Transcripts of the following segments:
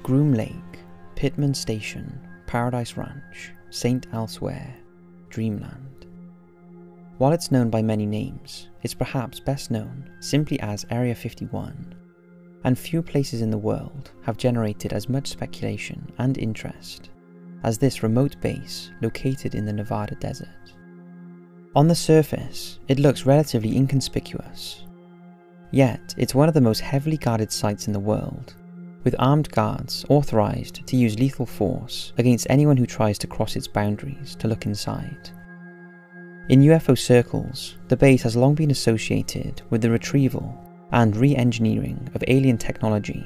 Groom Lake, Pittman Station, Paradise Ranch, St. Elsewhere, Dreamland. While it's known by many names, it's perhaps best known simply as Area 51, and few places in the world have generated as much speculation and interest as this remote base located in the Nevada desert. On the surface, it looks relatively inconspicuous, yet it's one of the most heavily guarded sites in the world, with armed guards authorized to use lethal force against anyone who tries to cross its boundaries to look inside. In UFO circles, the base has long been associated with the retrieval and re-engineering of alien technology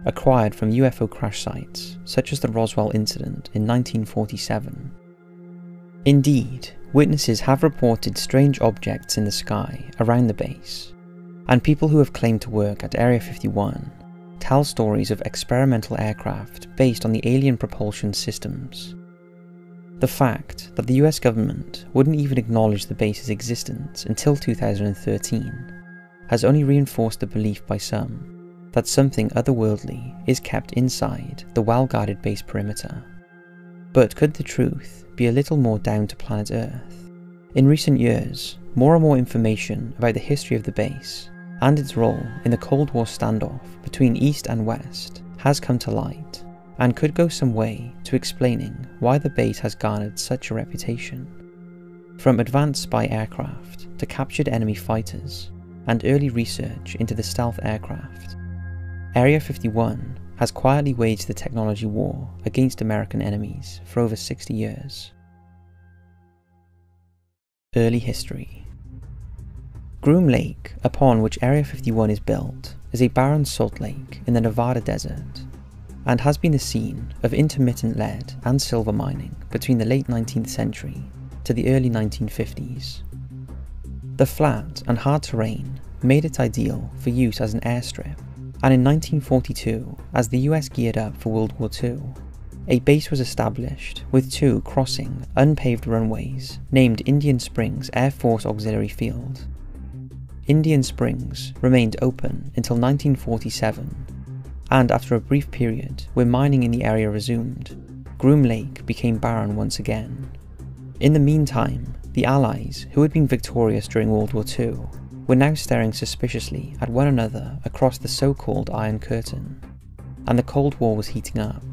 acquired from UFO crash sites such as the Roswell incident in 1947. Indeed, witnesses have reported strange objects in the sky around the base, and people who have claimed to work at Area 51 tell stories of experimental aircraft based on the alien propulsion systems. The fact that the US government wouldn't even acknowledge the base's existence until 2013 has only reinforced the belief by some that something otherworldly is kept inside the well-guarded base perimeter. But could the truth be a little more down to planet Earth? In recent years, more and more information about the history of the base and its role in the Cold War standoff between East and West has come to light, and could go some way to explaining why the base has garnered such a reputation. From advanced spy aircraft to captured enemy fighters and early research into the stealth aircraft, Area 51 has quietly waged the technology war against American enemies for over 60 years. Early history. Groom Lake, upon which Area 51 is built, is a barren salt lake in the Nevada desert, and has been the scene of intermittent lead and silver mining between the late 19th century to the early 1950s. The flat and hard terrain made it ideal for use as an airstrip, and in 1942, as the US geared up for World War II, a base was established with two crossing, unpaved runways named Indian Springs Air Force Auxiliary Field. Indian Springs remained open until 1947, and after a brief period where mining in the area resumed, Groom Lake became barren once again. In the meantime, the Allies, who had been victorious during World War II, were now staring suspiciously at one another across the so-called Iron Curtain, and the Cold War was heating up.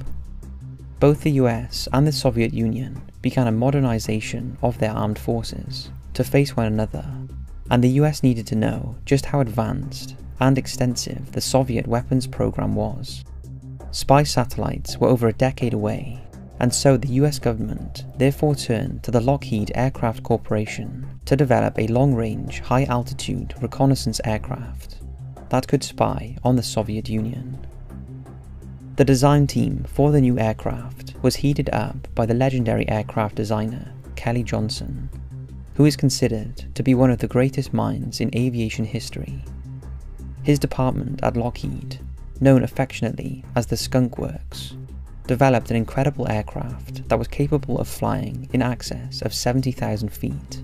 Both the US and the Soviet Union began a modernization of their armed forces to face one another, and the US needed to know just how advanced and extensive the Soviet weapons program was. Spy satellites were over a decade away, and so the US government therefore turned to the Lockheed Aircraft Corporation to develop a long-range, high-altitude reconnaissance aircraft that could spy on the Soviet Union. The design team for the new aircraft was headed up by the legendary aircraft designer Kelly Johnson, who is considered to be one of the greatest minds in aviation history. His department at Lockheed, known affectionately as the Skunk Works, developed an incredible aircraft that was capable of flying in excess of 70,000 feet,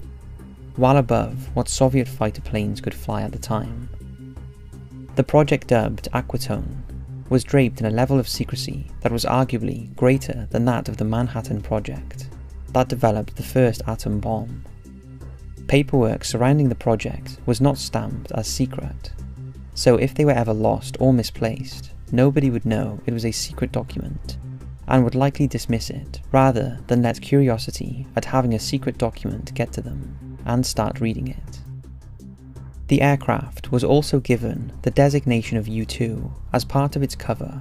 well above what Soviet fighter planes could fly at the time. The project, dubbed Aquatone, was draped in a level of secrecy that was arguably greater than that of the Manhattan Project, that developed the first atom bomb. Paperwork surrounding the project was not stamped as secret, so if they were ever lost or misplaced, nobody would know it was a secret document, and would likely dismiss it rather than let curiosity at having a secret document get to them and start reading it. The aircraft was also given the designation of U-2 as part of its cover,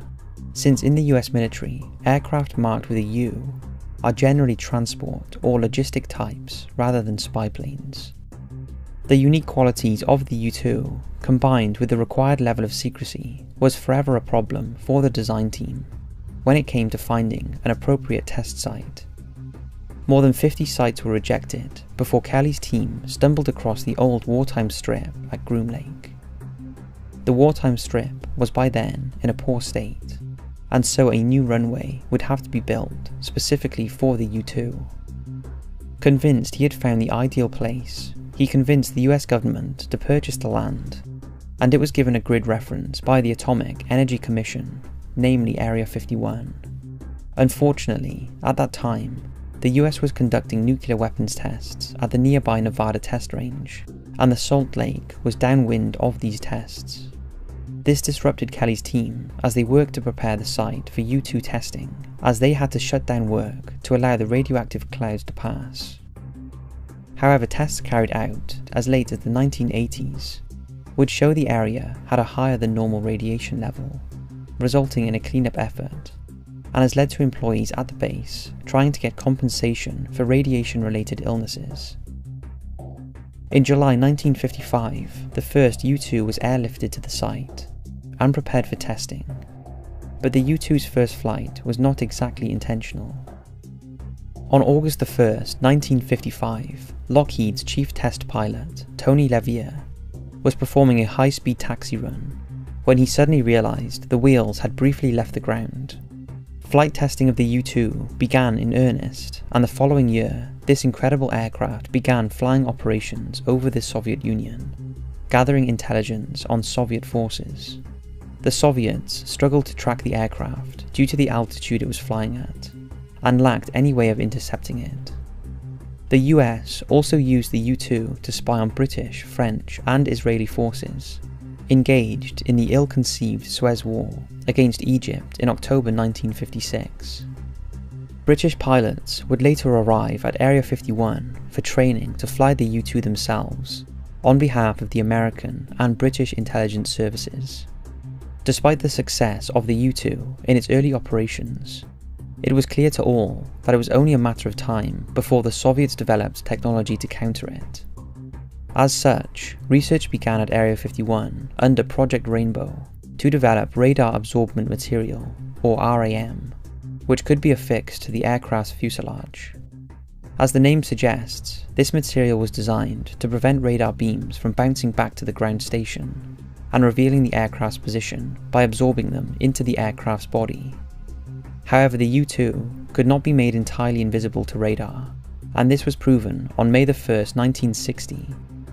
since in the US military, aircraft marked with a U are generally transport or logistic types rather than spy planes. The unique qualities of the U-2, combined with the required level of secrecy, was forever a problem for the design team when it came to finding an appropriate test site. More than 50 sites were rejected before Kelly's team stumbled across the old wartime strip at Groom Lake. The wartime strip was by then in a poor state, and so a new runway would have to be built specifically for the U-2. Convinced he had found the ideal place, he convinced the US government to purchase the land, and it was given a grid reference by the Atomic Energy Commission namely Area 51. Unfortunately, at that time, the US was conducting nuclear weapons tests at the nearby Nevada test range, and the Salt Lake was downwind of these tests. This disrupted Kelly's team as they worked to prepare the site for U-2 testing, as they had to shut down work to allow the radioactive clouds to pass. However, tests carried out as late as the 1980s would show the area had a higher than normal radiation level, resulting in a cleanup effort, and has led to employees at the base trying to get compensation for radiation-related illnesses. In July 1955, the first U-2 was airlifted to the site and prepared for testing, but the U-2's first flight was not exactly intentional. On August 1st, 1955, Lockheed's chief test pilot, Tony Levier, was performing a high-speed taxi run when he suddenly realised the wheels had briefly left the ground. Flight testing of the U-2 began in earnest, and the following year, this incredible aircraft began flying operations over the Soviet Union, gathering intelligence on Soviet forces. The Soviets struggled to track the aircraft due to the altitude it was flying at, and lacked any way of intercepting it. The US also used the U-2 to spy on British, French, and Israeli forces, engaged in the ill-conceived Suez War against Egypt in October 1956. British pilots would later arrive at Area 51 for training to fly the U-2 themselves, on behalf of the American and British intelligence services. Despite the success of the U-2 in its early operations, it was clear to all that it was only a matter of time before the Soviets developed technology to counter it. As such, research began at Area 51 under Project Rainbow to develop radar absorbent material, or RAM, which could be affixed to the aircraft's fuselage. As the name suggests, this material was designed to prevent radar beams from bouncing back to the ground station and revealing the aircraft's position by absorbing them into the aircraft's body. However, the U-2 could not be made entirely invisible to radar, and this was proven on May 1st, 1960,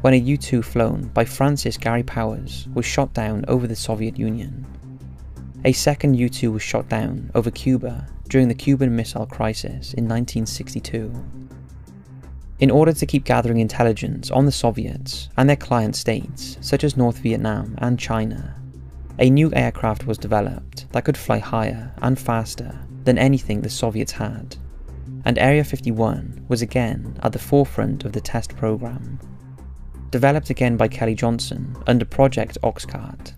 when a U-2 flown by Francis Gary Powers was shot down over the Soviet Union. A second U-2 was shot down over Cuba during the Cuban Missile Crisis in 1962. In order to keep gathering intelligence on the Soviets and their client states such as North Vietnam and China, a new aircraft was developed that could fly higher and faster than anything the Soviets had, and Area 51 was again at the forefront of the test program. Developed again by Kelly Johnson under Project Oxcart,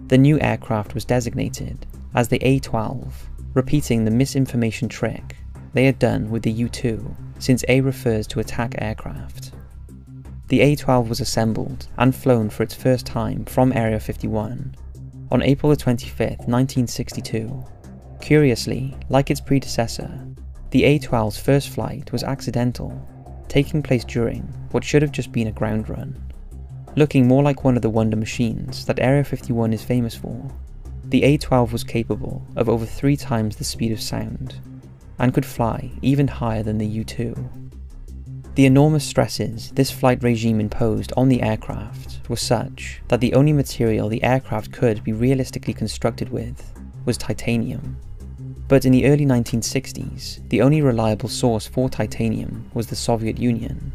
the new aircraft was designated as the A-12, repeating the misinformation trick they had done with the U-2, since A refers to attack aircraft. The A-12 was assembled and flown for its first time from Area 51 on April 25, 1962. Curiously, like its predecessor, the A-12's first flight was accidental, taking place during what should have just been a ground run. Looking more like one of the wonder machines that Area 51 is famous for, the A-12 was capable of over 3 times the speed of sound, and could fly even higher than the U-2. The enormous stresses this flight regime imposed on the aircraft were such that the only material the aircraft could be realistically constructed with was titanium. But in the early 1960s, the only reliable source for titanium was the Soviet Union,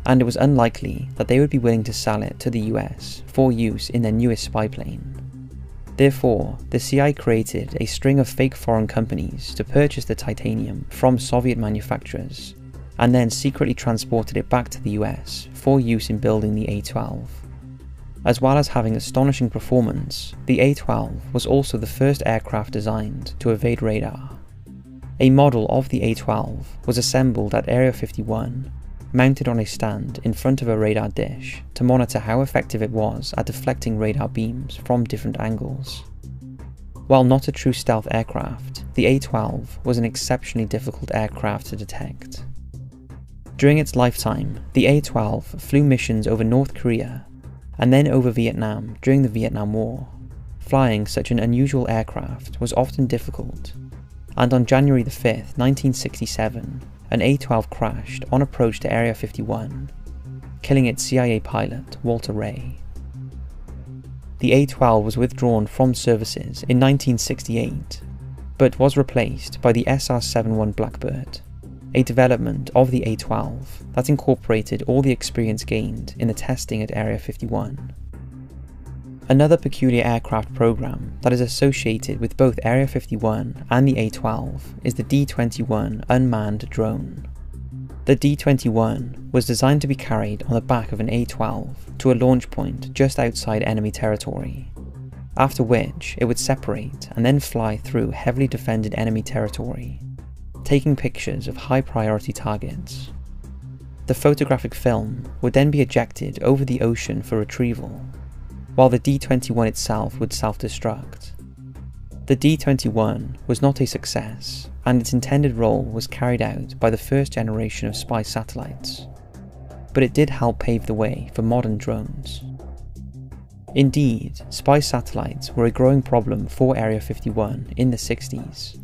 and it was unlikely that they would be willing to sell it to the US for use in their newest spy plane. Therefore, the CIA created a string of fake foreign companies to purchase the titanium from Soviet manufacturers, and then secretly transported it back to the US for use in building the A-12. As well as having astonishing performance, the A-12 was also the first aircraft designed to evade radar. A model of the A-12 was assembled at Area 51, mounted on a stand in front of a radar dish to monitor how effective it was at deflecting radar beams from different angles. While not a true stealth aircraft, the A-12 was an exceptionally difficult aircraft to detect. During its lifetime, the A-12 flew missions over North Korea and then over Vietnam during the Vietnam War. Flying such an unusual aircraft was often difficult, and on January 5, 1967, an A-12 crashed on approach to Area 51, killing its CIA pilot, Walter Ray. the A-12 was withdrawn from services in 1968, but was replaced by the SR-71 Blackbird, a development of the A-12 that incorporated all the experience gained in the testing at Area 51. Another peculiar aircraft program that is associated with both Area 51 and the A-12 is the D-21 unmanned drone. The D-21 was designed to be carried on the back of an A-12 to a launch point just outside enemy territory, after which it would separate and then fly through heavily defended enemy territory, taking pictures of high priority targets. The photographic film would then be ejected over the ocean for retrieval, while the D-21 itself would self-destruct. The D-21 was not a success, and its intended role was carried out by the first generation of spy satellites, but it did help pave the way for modern drones. Indeed, spy satellites were a growing problem for Area 51 in the 60s,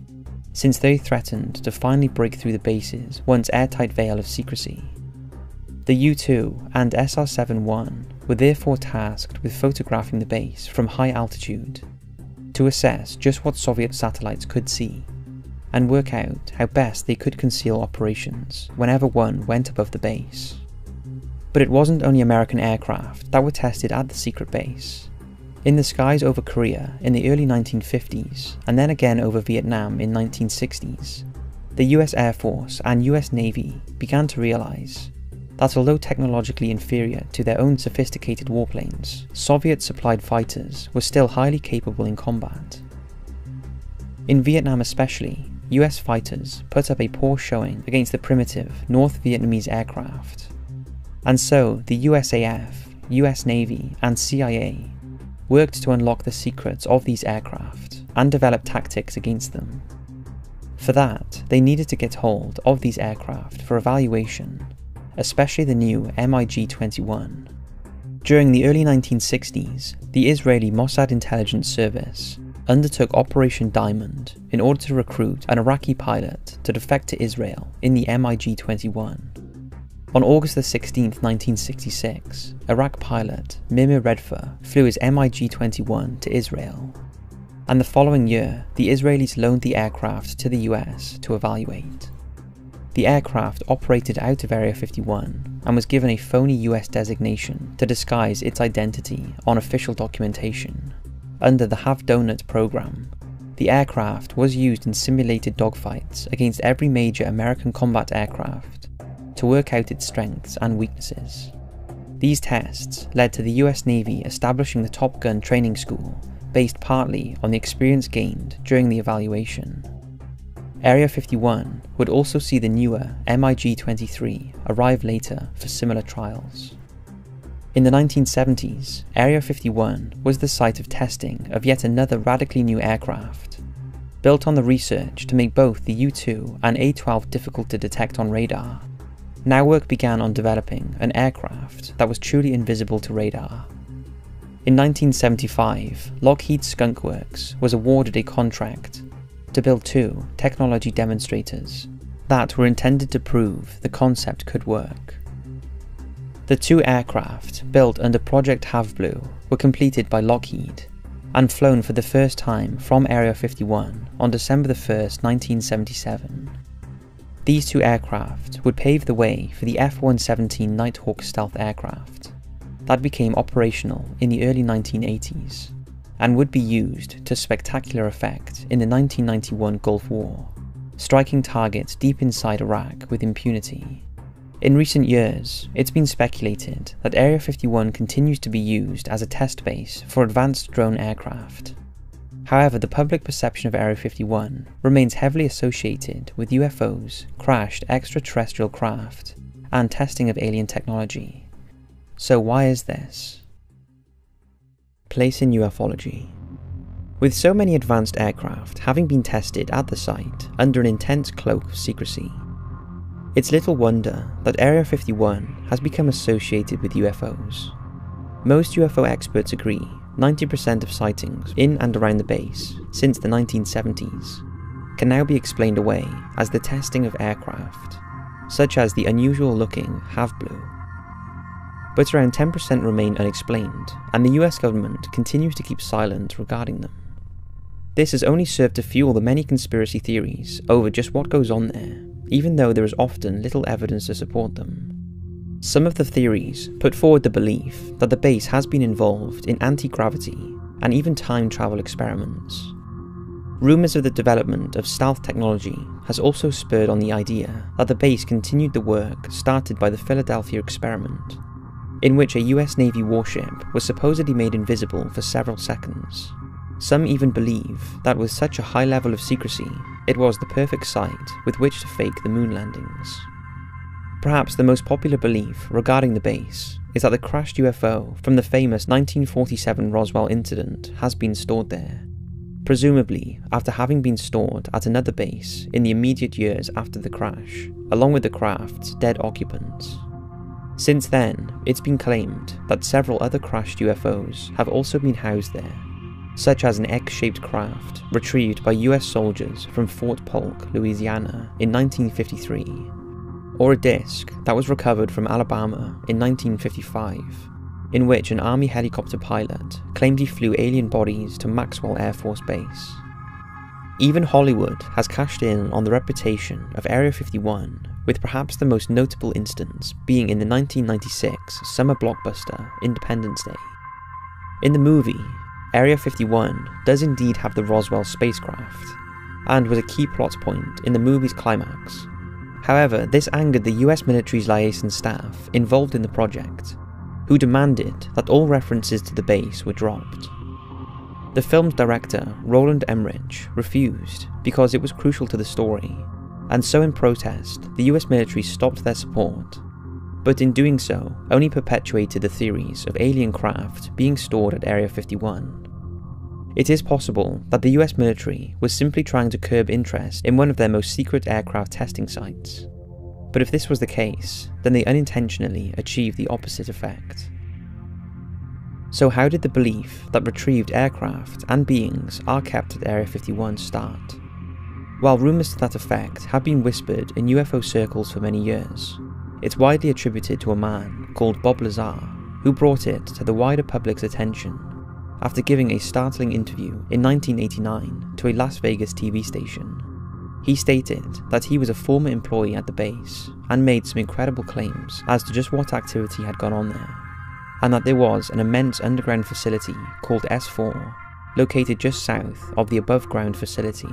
since they threatened to finally break through the base's once airtight veil of secrecy. The U-2 and SR-71 were therefore tasked with photographing the base from high altitude to assess just what Soviet satellites could see, and work out how best they could conceal operations whenever one went above the base. But it wasn't only American aircraft that were tested at the secret base. In the skies over Korea in the early 1950s, and then again over Vietnam in 1960s, the US Air Force and US Navy began to realize that although technologically inferior to their own sophisticated warplanes, Soviet-supplied fighters were still highly capable in combat. In Vietnam especially, US fighters put up a poor showing against the primitive North Vietnamese aircraft, and so the USAF, US Navy, and CIA worked to unlock the secrets of these aircraft and develop tactics against them. For that, they needed to get hold of these aircraft for evaluation, especially the new MiG-21. During the early 1960s, the Israeli Mossad intelligence service undertook Operation Diamond in order to recruit an Iraqi pilot to defect to Israel in the MiG-21. On August 16, 1966, Iraq pilot Mimir Redfer flew his MiG-21 to Israel, and the following year the Israelis loaned the aircraft to the US to evaluate. The aircraft operated out of Area 51 and was given a phony US designation to disguise its identity on official documentation. Under the Have Donut program, the aircraft was used in simulated dogfights against every major American combat aircraft to work out its strengths and weaknesses. These tests led to the US Navy establishing the Top Gun training school based partly on the experience gained during the evaluation. Area 51 would also see the newer MiG-23 arrive later for similar trials. In the 1970s, Area 51 was the site of testing of yet another radically new aircraft, built on the research to make both the U-2 and A-12 difficult to detect on radar. Now work began on developing an aircraft that was truly invisible to radar. In 1975, Lockheed Skunk Works was awarded a contract to build 2 technology demonstrators that were intended to prove the concept could work. The 2 aircraft, built under Project Have-Blue, were completed by Lockheed and flown for the first time from Area 51 on December 1, 1977. These 2 aircraft would pave the way for the F-117 Nighthawk stealth aircraft that became operational in the early 1980s. And would be used to spectacular effect in the 1991 Gulf War, striking targets deep inside Iraq with impunity. In recent years, it's been speculated that Area 51 continues to be used as a test base for advanced drone aircraft. However, the public perception of Area 51 remains heavily associated with UFOs, crashed extraterrestrial craft, and testing of alien technology. So why is this? Place in ufology. With so many advanced aircraft having been tested at the site under an intense cloak of secrecy, it's little wonder that Area 51 has become associated with UFOs. Most UFO experts agree 90% of sightings in and around the base since the 1970s can now be explained away as the testing of aircraft, such as the unusual looking Have-Blue. but around 10% remain unexplained, and the US government continues to keep silent regarding them. This has only served to fuel the many conspiracy theories over just what goes on there, even though there is often little evidence to support them. Some of the theories put forward the belief that the base has been involved in anti-gravity and even time travel experiments. Rumours of the development of stealth technology has also spurred on the idea that the base continued the work started by the Philadelphia experiment, in which a US Navy warship was supposedly made invisible for several seconds. Some even believe that with such a high level of secrecy, it was the perfect site with which to fake the moon landings. Perhaps the most popular belief regarding the base is that the crashed UFO from the famous 1947 Roswell incident has been stored there, presumably after having been stored at another base in the immediate years after the crash, along with the craft's dead occupants. Since then, it's been claimed that several other crashed UFOs have also been housed there, such as an X-shaped craft retrieved by US soldiers from Fort Polk, Louisiana in 1953, or a disc that was recovered from Alabama in 1955, in which an Army helicopter pilot claimed he flew alien bodies to Maxwell Air Force Base. Even Hollywood has cashed in on the reputation of Area 51, with perhaps the most notable instance being in the 1996 summer blockbuster Independence Day. In the movie, Area 51 does indeed have the Roswell spacecraft, and was a key plot point in the movie's climax. However, this angered the US military's liaison staff involved in the project, who demanded that all references to the base were dropped. The film's director, Roland Emmerich, refused because it was crucial to the story, and so in protest, the US military stopped their support, but in doing so, only perpetuated the theories of alien craft being stored at Area 51. It is possible that the US military was simply trying to curb interest in one of their most secret aircraft testing sites. But if this was the case, then they unintentionally achieved the opposite effect. So how did the belief that retrieved aircraft and beings are kept at Area 51 start? While rumours to that effect have been whispered in UFO circles for many years, it's widely attributed to a man called Bob Lazar, who brought it to the wider public's attention after giving a startling interview in 1989 to a Las Vegas TV station. He stated that he was a former employee at the base and made some incredible claims as to just what activity had gone on there, and that there was an immense underground facility called S4, located just south of the above-ground facility.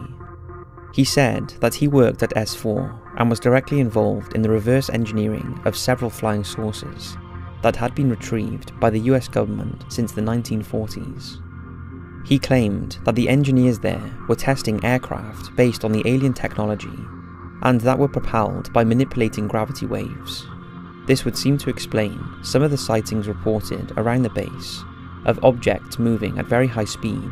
He said that he worked at S4 and was directly involved in the reverse engineering of several flying saucers that had been retrieved by the US government since the 1940s. He claimed that the engineers there were testing aircraft based on the alien technology, and that were propelled by manipulating gravity waves. This would seem to explain some of the sightings reported around the base of objects moving at very high speed,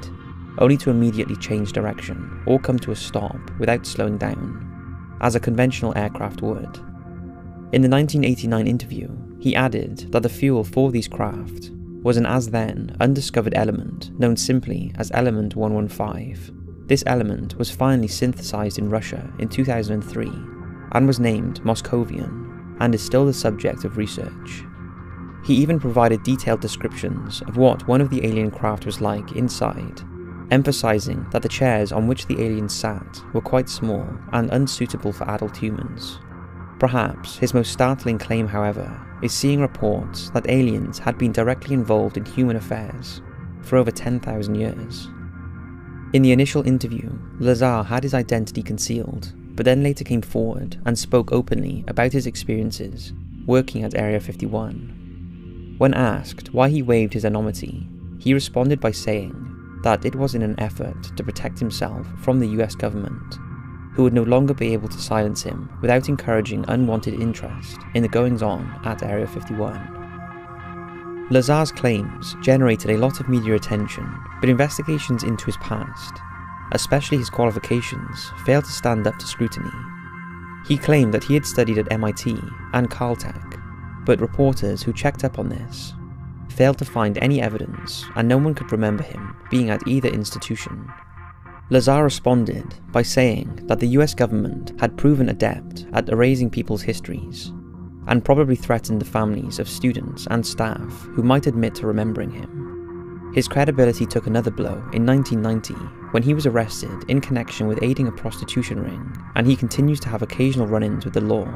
only to immediately change direction or come to a stop without slowing down, as a conventional aircraft would. In the 1989 interview, he added that the fuel for these craft was an as-then undiscovered element known simply as Element 115. This element was finally synthesized in Russia in 2003 and was named Moscovian, and is still the subject of research. He even provided detailed descriptions of what one of the alien craft was like inside, emphasizing that the chairs on which the aliens sat were quite small and unsuitable for adult humans. Perhaps his most startling claim, however, is seeing reports that aliens had been directly involved in human affairs for over 10,000 years. In the initial interview, Lazar had his identity concealed, but then later came forward and spoke openly about his experiences working at Area 51. When asked why he waived his anonymity, he responded by saying that it was in an effort to protect himself from the US government, who would no longer be able to silence him without encouraging unwanted interest in the goings-on at Area 51. Lazar's claims generated a lot of media attention, but investigations into his past, especially his qualifications, failed to stand up to scrutiny. He claimed that he had studied at MIT and Caltech, but reporters who checked up on this failed to find any evidence, and no one could remember him being at either institution. Lazar responded by saying that the US government had proven adept at erasing people's histories, and probably threatened the families of students and staff who might admit to remembering him. His credibility took another blow in 1990 when he was arrested in connection with aiding a prostitution ring, and he continues to have occasional run-ins with the law,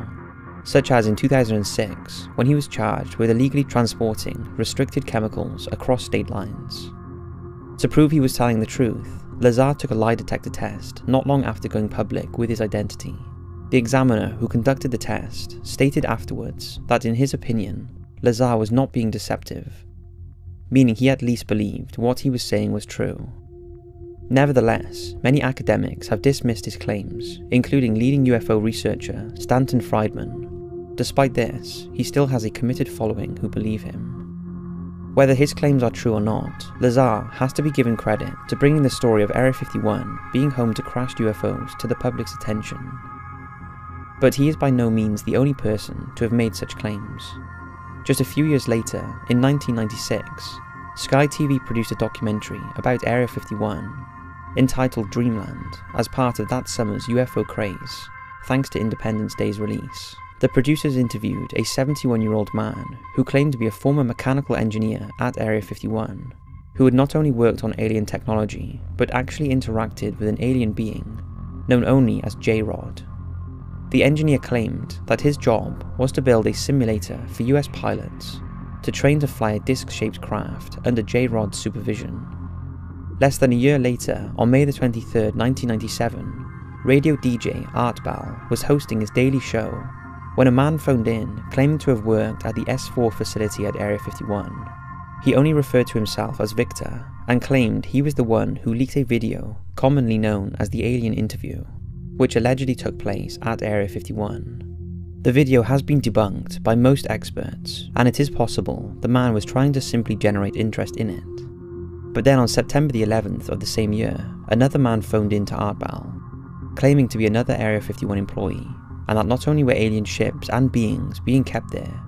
such as in 2006 when he was charged with illegally transporting restricted chemicals across state lines. To prove he was telling the truth, Lazar took a lie detector test not long after going public with his identity. The examiner who conducted the test stated afterwards that in his opinion, Lazar was not being deceptive, meaning he at least believed what he was saying was true. Nevertheless, many academics have dismissed his claims, including leading UFO researcher Stanton Friedman. Despite this, he still has a committed following who believe him. Whether his claims are true or not, Lazar has to be given credit to bringing the story of Area 51 being home to crashed UFOs to the public's attention. But he is by no means the only person to have made such claims. Just a few years later, in 1996, Sky TV produced a documentary about Area 51, entitled Dreamland, as part of that summer's UFO craze, thanks to Independence Day's release. The producers interviewed a 71-year-old man who claimed to be a former mechanical engineer at Area 51, who had not only worked on alien technology, but actually interacted with an alien being, known only as J-Rod. The engineer claimed that his job was to build a simulator for US pilots to train to fly a disc-shaped craft under J-Rod's supervision. Less than a year later, on May 23, 1997, radio DJ Art Bell was hosting his daily show when a man phoned in claiming to have worked at the S4 facility at Area 51. He only referred to himself as Victor and claimed he was the one who leaked a video commonly known as the Alien Interview, which allegedly took place at Area 51. The video has been debunked by most experts, and it is possible the man was trying to simply generate interest in it. But then on September the 11th of the same year, another man phoned in to Art Bell, claiming to be another Area 51 employee, and that not only were alien ships and beings being kept there,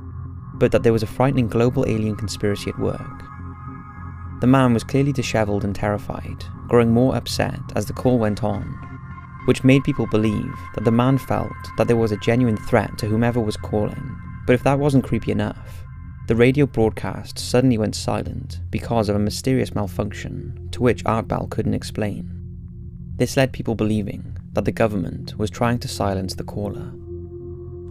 but that there was a frightening global alien conspiracy at work. The man was clearly disheveled and terrified, growing more upset as the call went on, which made people believe that the man felt that there was a genuine threat to whomever was calling. But if that wasn't creepy enough, the radio broadcast suddenly went silent because of a mysterious malfunction to which Art Bell couldn't explain. This led people believing that the government was trying to silence the caller.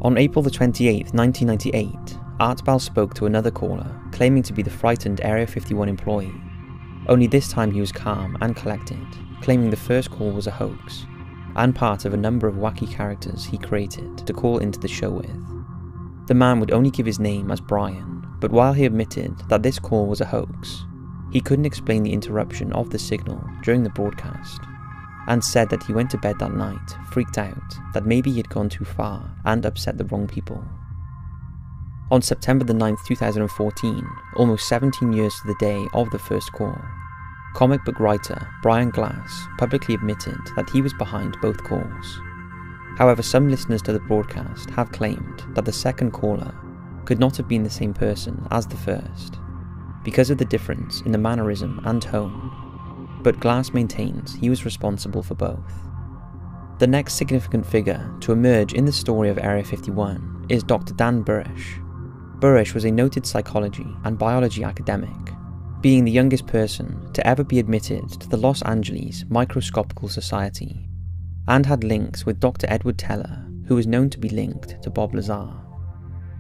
On April 28, 1998, Art Bell spoke to another caller, claiming to be the frightened Area 51 employee. Only this time he was calm and collected, claiming the first call was a hoax, and part of a number of wacky characters he created to call into the show with. The man would only give his name as Brian, but while he admitted that this call was a hoax, he couldn't explain the interruption of the signal during the broadcast, and said that he went to bed that night, freaked out that maybe he had gone too far and upset the wrong people. On September 9th, 2014, almost 17 years to the day of the first call, comic book writer Brian Glass publicly admitted that he was behind both calls. However, some listeners to the broadcast have claimed that the second caller could not have been the same person as the first, because of the difference in the mannerism and tone, but Glass maintains he was responsible for both. The next significant figure to emerge in the story of Area 51 is Dr. Dan Burish. Burish was a noted psychology and biology academic, being the youngest person to ever be admitted to the Los Angeles Microscopical Society, and had links with Dr. Edward Teller, who was known to be linked to Bob Lazar.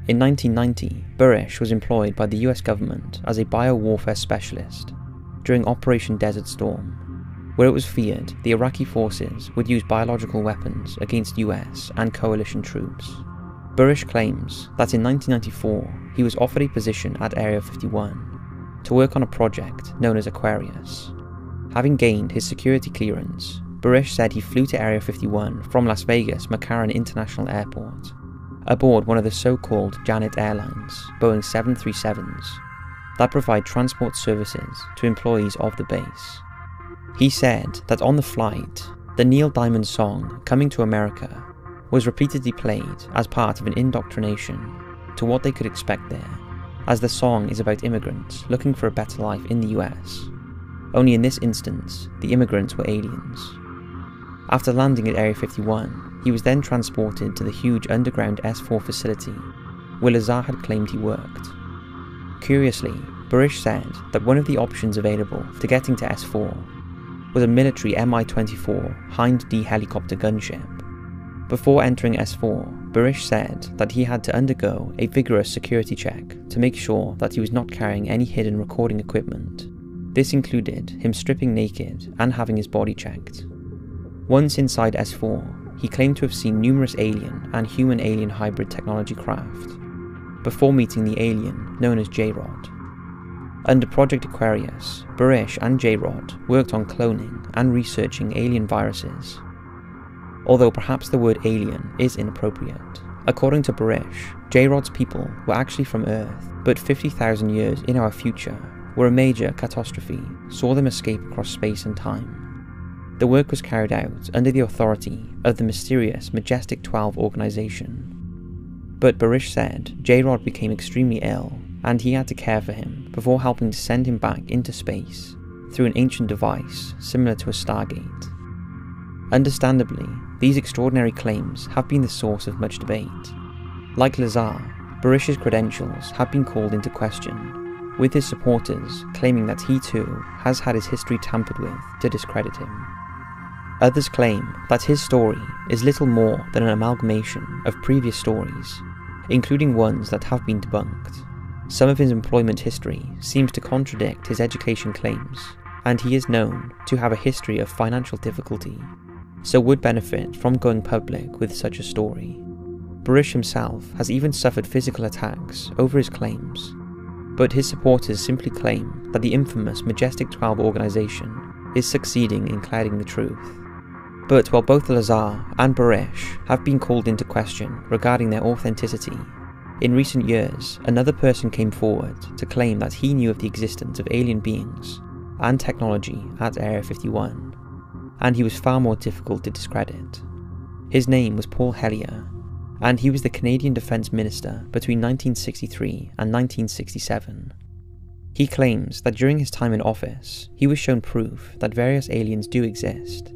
In 1990, Burish was employed by the US government as a biowarfare specialist during Operation Desert Storm, where it was feared the Iraqi forces would use biological weapons against US and coalition troops. Burish claims that in 1994 he was offered a position at Area 51 to work on a project known as Aquarius. Having gained his security clearance, Burish said he flew to Area 51 from Las Vegas McCarran International Airport, aboard one of the so-called Janet Airlines Boeing 737s that provide transport services to employees of the base. He said that on the flight, the Neil Diamond song Coming to America was repeatedly played as part of an indoctrination to what they could expect there, as the song is about immigrants looking for a better life in the US. Only in this instance, the immigrants were aliens. After landing at Area 51, he was then transported to the huge underground S4 facility, where Lazar had claimed he worked. Curiously, Barish said that one of the options available to getting to S4 was a military Mi-24 Hind D helicopter gunship. Before entering S4, Barish said that he had to undergo a vigorous security check to make sure that he was not carrying any hidden recording equipment. This included him stripping naked and having his body checked. Once inside S4, he claimed to have seen numerous alien and human-alien hybrid technology craft, before meeting the alien known as J-Rod. Under Project Aquarius, Barish and J-Rod worked on cloning and researching alien viruses. Although perhaps the word alien is inappropriate. According to Barish, J-Rod's people were actually from Earth, but 50,000 years in our future, where a major catastrophe saw them escape across space and time. The work was carried out under the authority of the mysterious Majestic 12 organization. But Barish said J-Rod became extremely ill, and he had to care for him before helping to send him back into space through an ancient device similar to a Stargate. Understandably, these extraordinary claims have been the source of much debate. Like Lazar, Barish's credentials have been called into question, with his supporters claiming that he too has had his history tampered with to discredit him. Others claim that his story is little more than an amalgamation of previous stories, including ones that have been debunked. Some of his employment history seems to contradict his education claims, and he is known to have a history of financial difficulty, so would benefit from going public with such a story. Barish himself has even suffered physical attacks over his claims, but his supporters simply claim that the infamous Majestic 12 organization is succeeding in clouding the truth. But while both Lazar and Barish have been called into question regarding their authenticity, in recent years another person came forward to claim that he knew of the existence of alien beings and technology at Area 51, and he was far more difficult to discredit. His name was Paul Hellyer, and he was the Canadian Defence Minister between 1963 and 1967. He claims that during his time in office, he was shown proof that various aliens do exist,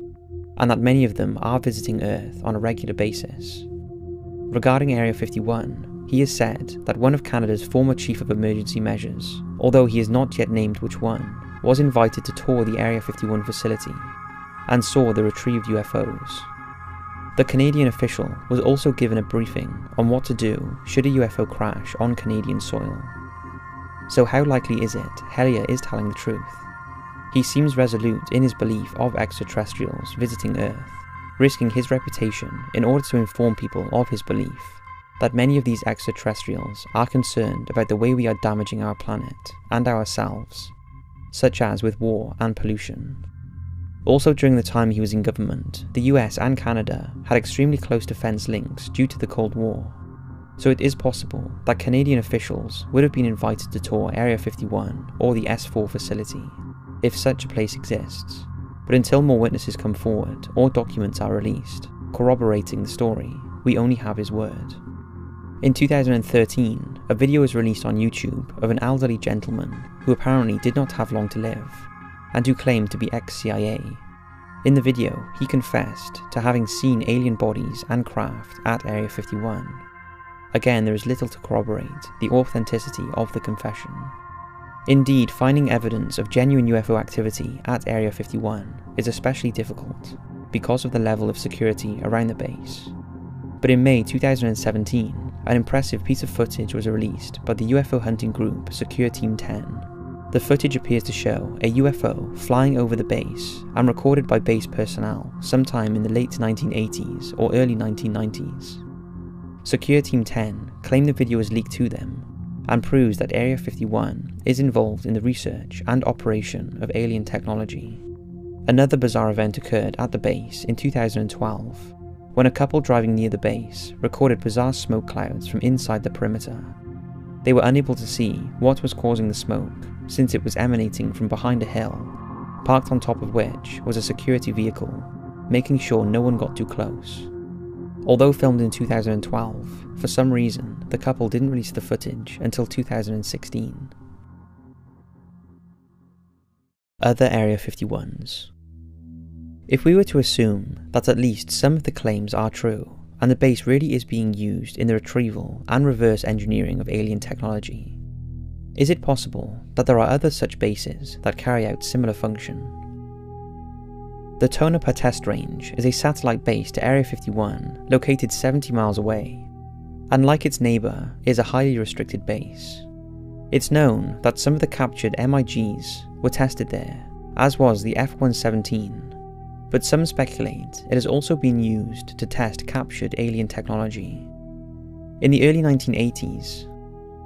and that many of them are visiting Earth on a regular basis. Regarding Area 51, he has said that one of Canada's former Chief of Emergency Measures, although he has not yet named which one, was invited to tour the Area 51 facility and saw the retrieved UFOs. The Canadian official was also given a briefing on what to do should a UFO crash on Canadian soil. So how likely is it Hellyer is telling the truth? He seems resolute in his belief of extraterrestrials visiting Earth, risking his reputation in order to inform people of his belief that many of these extraterrestrials are concerned about the way we are damaging our planet and ourselves, such as with war and pollution. Also during the time he was in government, the US and Canada had extremely close defence links due to the Cold War, so it is possible that Canadian officials would have been invited to tour Area 51 or the S4 facility, if such a place exists, but until more witnesses come forward or documents are released corroborating the story, we only have his word. In 2013, a video was released on YouTube of an elderly gentleman who apparently did not have long to live, and who claimed to be ex-CIA. In the video, he confessed to having seen alien bodies and craft at Area 51. Again, there is little to corroborate the authenticity of the confession. Indeed, finding evidence of genuine UFO activity at Area 51 is especially difficult because of the level of security around the base. But in May 2017, an impressive piece of footage was released by the UFO hunting group Secure Team 10. The footage appears to show a UFO flying over the base and recorded by base personnel sometime in the late 1980s or early 1990s. Secure Team 10 claim the video was leaked to them and proves that Area 51 is involved in the research and operation of alien technology. Another bizarre event occurred at the base in 2012, when a couple driving near the base recorded bizarre smoke clouds from inside the perimeter. They were unable to see what was causing the smoke, since it was emanating from behind a hill, parked on top of which was a security vehicle, making sure no one got too close. Although filmed in 2012, for some reason the couple didn't release the footage until 2016. Other Area 51s. If we were to assume that at least some of the claims are true, and the base really is being used in the retrieval and reverse engineering of alien technology. Is it possible that there are other such bases that carry out similar function? The Tonopah Test Range is a satellite base to Area 51 located 70 miles away, and like its neighbour, is a highly restricted base. It's known that some of the captured MiGs were tested there, as was the F-117, but some speculate it has also been used to test captured alien technology. In the early 1980s,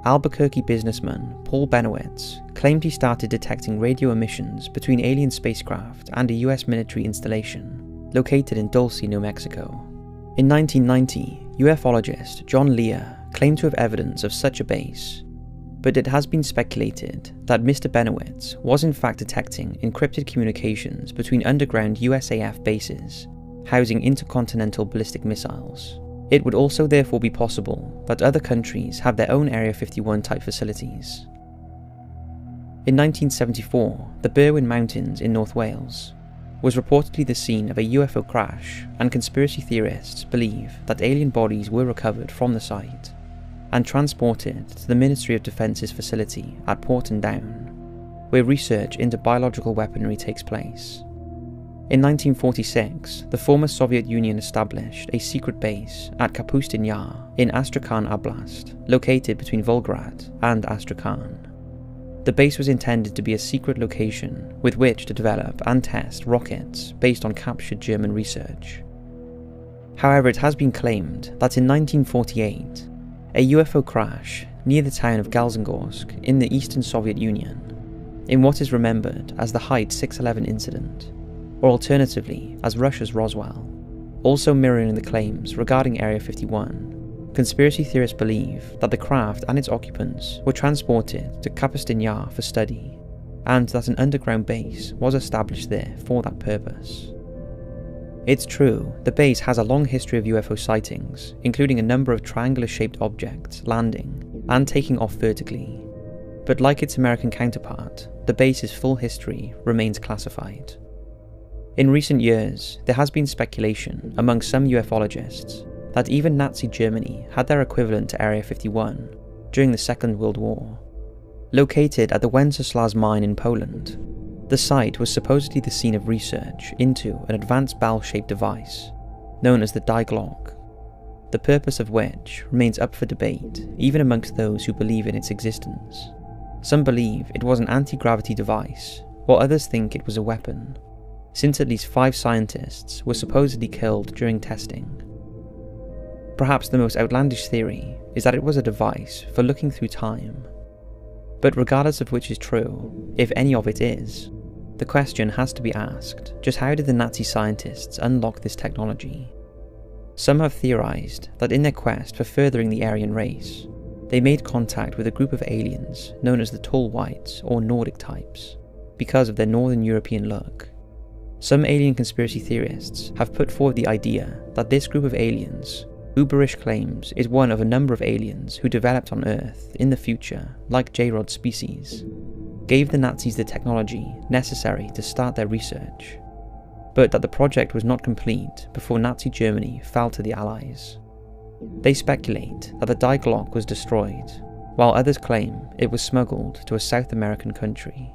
Albuquerque businessman Paul Benowitz claimed he started detecting radio emissions between alien spacecraft and a US military installation located in Dulce, New Mexico. In 1990, ufologist John Lear claimed to have evidence of such a base, but it has been speculated that Mr. Benowitz was in fact detecting encrypted communications between underground USAF bases housing intercontinental ballistic missiles. It would also therefore be possible that other countries have their own Area 51 type facilities. In 1974, the Berwyn Mountains in North Wales was reportedly the scene of a UFO crash, and conspiracy theorists believe that alien bodies were recovered from the site and transported to the Ministry of Defence's facility at Porton Down, where research into biological weaponry takes place. In 1946, the former Soviet Union established a secret base at Kapustin Yar in Astrakhan Oblast, located between Volgograd and Astrakhan. The base was intended to be a secret location with which to develop and test rockets based on captured German research. However, it has been claimed that in 1948, a UFO crash near the town of Galzengorsk in the Eastern Soviet Union, in what is remembered as the Height 611 incident, or alternatively as Russia's Roswell, also mirroring the claims regarding Area 51. Conspiracy theorists believe that the craft and its occupants were transported to Kapustin Yar for study, and that an underground base was established there for that purpose. It's true, the base has a long history of UFO sightings, including a number of triangular-shaped objects landing and taking off vertically, but like its American counterpart, the base's full history remains classified. In recent years, there has been speculation among some ufologists that even Nazi Germany had their equivalent to Area 51 during the Second World War. Located at the Wenceslas mine in Poland, the site was supposedly the scene of research into an advanced bell-shaped device known as the Die Glock, the purpose of which remains up for debate even amongst those who believe in its existence. Some believe it was an anti-gravity device, while others think it was a weapon, since at least 5 scientists were supposedly killed during testing. Perhaps the most outlandish theory is that it was a device for looking through time. But regardless of which is true, if any of it is, the question has to be asked, just how did the Nazi scientists unlock this technology? Some have theorized that in their quest for furthering the Aryan race, they made contact with a group of aliens known as the Tall Whites or Nordic types, because of their Northern European look. Some alien conspiracy theorists have put forward the idea that this group of aliens, who Barish claims is one of a number of aliens who developed on Earth in the future, like J-Rod species, gave the Nazis the technology necessary to start their research, but that the project was not complete before Nazi Germany fell to the Allies. They speculate that the Die Glock was destroyed, while others claim it was smuggled to a South American country.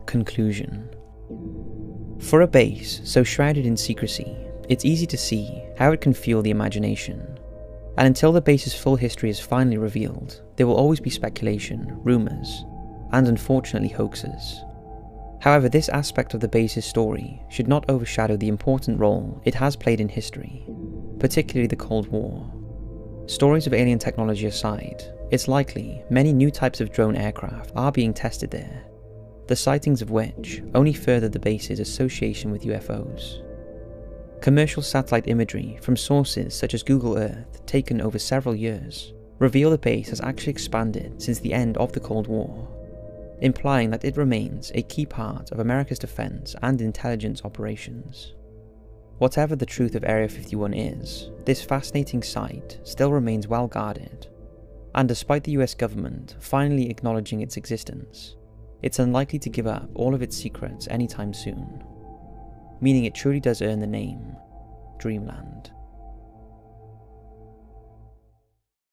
Conclusion. For a base so shrouded in secrecy, it's easy to see how it can fuel the imagination, and until the base's full history is finally revealed, there will always be speculation, rumours, and unfortunately hoaxes. However, this aspect of the base's story should not overshadow the important role it has played in history, particularly the Cold War. Stories of alien technology aside, it's likely many new types of drone aircraft are being tested there, the sightings of which only further the base's association with UFOs. Commercial satellite imagery from sources such as Google Earth, taken over several years, reveal the base has actually expanded since the end of the Cold War, implying that it remains a key part of America's defense and intelligence operations. Whatever the truth of Area 51 is, this fascinating site still remains well guarded, and despite the US government finally acknowledging its existence, it's unlikely to give up all of its secrets anytime soon, meaning it truly does earn the name Dreamland.